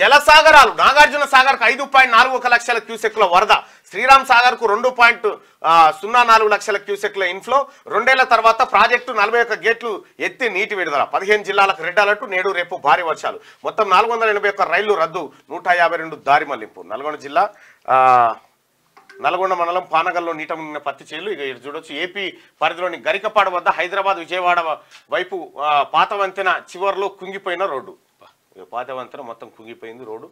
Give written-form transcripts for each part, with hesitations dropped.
జలసాగరాలు నాగార్జున సాగర్కు 5.41 లక్షల క్యూసెక్ల వరద, శ్రీరామ్ సాగర్కు 2.04 లక్షల క్యూసెక్ల ఇన్ఫ్లో. 2 ఏళ్ల తర్వాత ప్రాజెక్టు 41 గేట్లు ఎత్తి నీటి విడుదల. 15 జిల్లాలకు రెడ్ అలర్ట్. నేడు రేపు భారీ వర్షాలు. మొత్తం 481 రైళ్లు రద్దు, 152 దారి మళ్లింపు. నల్గొండ జిల్లా నల్గొండ మండలం పానగల్లో నీట మునిగిన పత్తి చేలు. ఇక ఇది చూడొచ్చు, ఏపీ పరిధిలోని గరికపాడు వద్ద హైదరాబాద్ విజయవాడ వైపు పాత వంతెన చివరిలో కుంగిపోయిన రోడ్డు. పాత వంతెన మొత్తం కుంగిపోయింది, రోడ్డు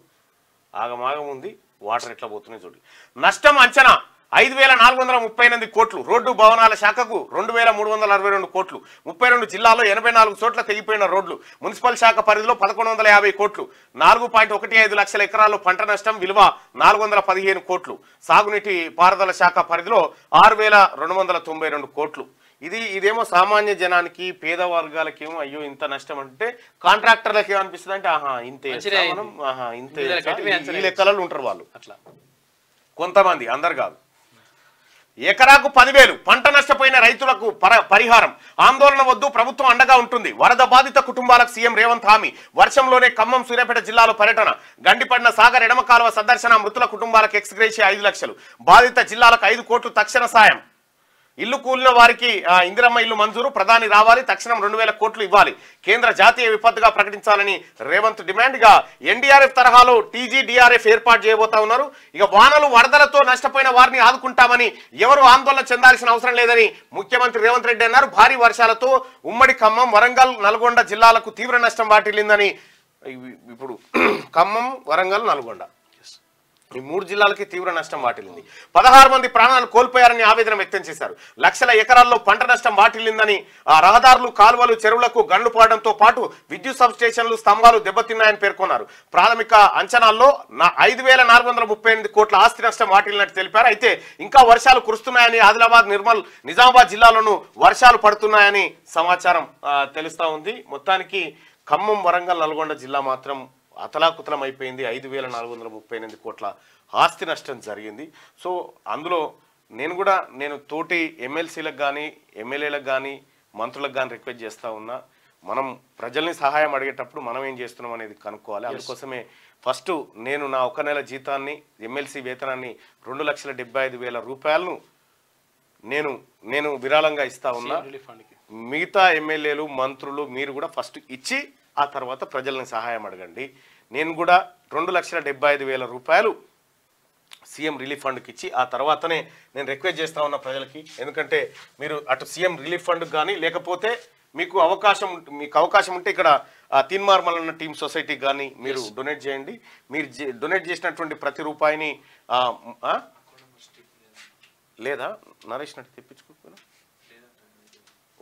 ఆగమాగం ఉంది. వాటర్ ఎట్లా పోతున్నాయి చూడండి. నష్టం అంచనా 5,438 కోట్లు. రోడ్డు భవనాల శాఖకు 2,362 కోట్లు. 32 జిల్లాల్లో 84 చోట్ల తెగిపోయిన రోడ్లు. మున్సిపల్ శాఖ పరిధిలో 1,150 కోట్లు. 4.15 లక్షల ఎకరాల్లో పంట నష్టం, విలువ 415 కోట్లు. సాగునీటి పారుదల శాఖ పరిధిలో 6,292 కోట్లు. ఇదేమో సామాన్య జనానికి, పేద వర్గాలకేమో అయ్యో ఇంత నష్టం అంటే, కాంట్రాక్టర్లకి ఏమనిపిస్తుంది అంటే ఇంతే ఈ లెక్కలలో ఉంటారు వాళ్ళు. అట్లా కొంతమంది, అందరు కాదు. ఎకరాకు 10,000 పంట నష్టపోయిన రైతులకు పరిహారం. ఆందోళన వద్దు, ప్రభుత్వం అండగా ఉంటుంది. వరద బాధిత కుటుంబాలకు సీఎం రేవంత్ హామీ. వర్షంలోనే ఖమ్మం, సూర్యాపేట జిల్లాలో పర్యటన. గండిపడిన సాగర్ ఎడమ కాలువ సందర్శన. మృతుల కుటుంబాలకు ఎక్స్గ్రేషియా 5 లక్షలు. బాధిత జిల్లాలకు 5 కోట్లు తక్షణ సాయం. ఇల్లు కూలిన వారికి ఇందిరమ్మ ఇల్లు మంజూరు. ప్రధాని రావాలి, తక్షణం 2,000 కోట్లు ఇవ్వాలి. కేంద్ర జాతీయ విపత్తుగా ప్రకటించాలని రేవంత్ డిమాండ్గా ఎన్డీఆర్ఎఫ్ తరహాలో టీజీడీఆర్ఎఫ్ ఏర్పాటు చేయబోతా ఉన్నారు. ఇక వానలు వరదలతో నష్టపోయిన వారిని ఆదుకుంటామని, ఎవరు ఆందోళన చెందాల్సిన అవసరం లేదని ముఖ్యమంత్రి రేవంత్ రెడ్డి అన్నారు. భారీ వర్షాలతో ఉమ్మడి ఖమ్మం, వరంగల్, నల్గొండ జిల్లాలకు తీవ్ర నష్టం వాటిల్లిందని. ఇప్పుడు ఖమ్మం, వరంగల్, నల్గొండ ఈ 3 జిల్లాలకి తీవ్ర నష్టం వాటిల్లింది. 16 మంది ప్రాణాలు కోల్పోయారని ఆవేదన వ్యక్తం చేశారు. లక్షల ఎకరాల్లో పంట నష్టం వాటిల్లిందని, రహదారులు, కాలువలు, చెరువులకు గండ్లు పోవడంతో పాటు విద్యుత్ సబ్ స్టేషన్లు, స్తంభాలు దెబ్బతిన్నాయని పేర్కొన్నారు. ప్రాథమిక అంచనాల్లో 5,438 కోట్ల ఆస్తి నష్టం వాటిల్లినట్టు తెలిపారు. అయితే ఇంకా వర్షాలు కురుస్తున్నాయని, ఆదిలాబాద్, నిర్మల్, నిజామాబాద్ జిల్లాలోనూ వర్షాలు పడుతున్నాయని సమాచారం తెలుస్తా ఉంది. మొత్తానికి ఖమ్మం, వరంగల్, నల్గొండ జిల్లా మాత్రం అతలాకుతలం అయిపోయింది. 5,438 కోట్ల ఆస్తి నష్టం జరిగింది. సో అందులో నేను తోటి ఎమ్మెల్సీలకు కానీ, ఎమ్మెల్యేలకు కానీ, మంత్రులకు కానీ రిక్వెస్ట్ చేస్తూ ఉన్నా, మనం ప్రజల్ని సహాయం అడిగేటప్పుడు మనం ఏం చేస్తున్నాం అనేది కనుక్కోవాలి. అందుకోసమే ఫస్ట్ నేను నా 1 నెల జీతాన్ని, ఎమ్మెల్సీ వేతనాన్ని 2,75,000 రూపాయలను నేను విరాళంగా ఇస్తా ఉన్నా. మిగతా ఎమ్మెల్యేలు, మంత్రులు మీరు కూడా ఫస్ట్ ఇచ్చి ఆ తర్వాత ప్రజల్ని సహాయం అడగండి. నేను కూడా 2,75,000 రూపాయలు సీఎం రిలీఫ్ ఫండ్కి ఇచ్చి ఆ తర్వాతనే నేను రిక్వెస్ట్ చేస్తా ఉన్న ప్రజలకి. ఎందుకంటే మీరు అటు సీఎం రిలీఫ్ ఫండ్కి కానీ, లేకపోతే మీకు అవకాశం ఉంటే ఇక్కడ తీన్మార్మల్ అన్న టీమ్ సొసైటీకి కానీ మీరు డొనేట్ చేయండి. మీరు డొనేట్ చేసినటువంటి ప్రతి రూపాయిని లేదా నరేష్ నటి తెప్పించుకోకపోయినా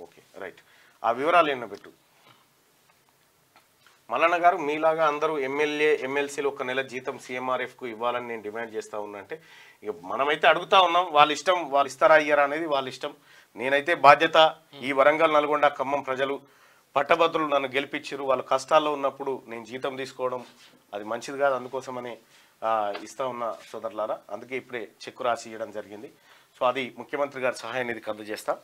ఓకే రైట్, ఆ వివరాలు ఏమన్నా పెట్టు. మల్లన్న గారు, మీలాగా అందరూ ఎమ్మెల్సీలు 1 నెల జీతం సీఎంఆర్ఎఫ్కు ఇవ్వాలని నేను డిమాండ్ చేస్తూ ఉన్నా అంటే, ఇక మనమైతే అడుగుతా ఉన్నాం. వాళ్ళ ఇష్టం, వాళ్ళు ఇస్తారా అయ్యారా అనేది వాళ్ళ ఇష్టం. నేనైతే బాధ్యత, ఈ వరంగల్, నల్గొండ, ఖమ్మం ప్రజలు పట్టభద్రులు నన్ను గెలిపించారు. వాళ్ళ కష్టాల్లో ఉన్నప్పుడు నేను జీతం తీసుకోవడం అది మంచిది కాదు. అందుకోసమని ఇస్తా ఉన్న సోదరులారా, అందుకే ఇప్పుడే చెక్కు రాసి ఇవ్వడం జరిగింది. సో అది ముఖ్యమంత్రి గారి సహాయ నిధికి అందజేస్తా.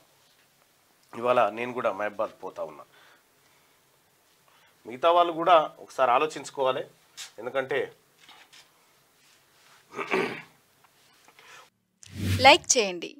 ఇవాళ నేను కూడా మహబాద్ పోతా ఉన్నా. మిగతా వాళ్ళు కూడా ఒకసారి ఆలోచించుకోవాలి. ఎందుకంటే లైక్ చేయండి,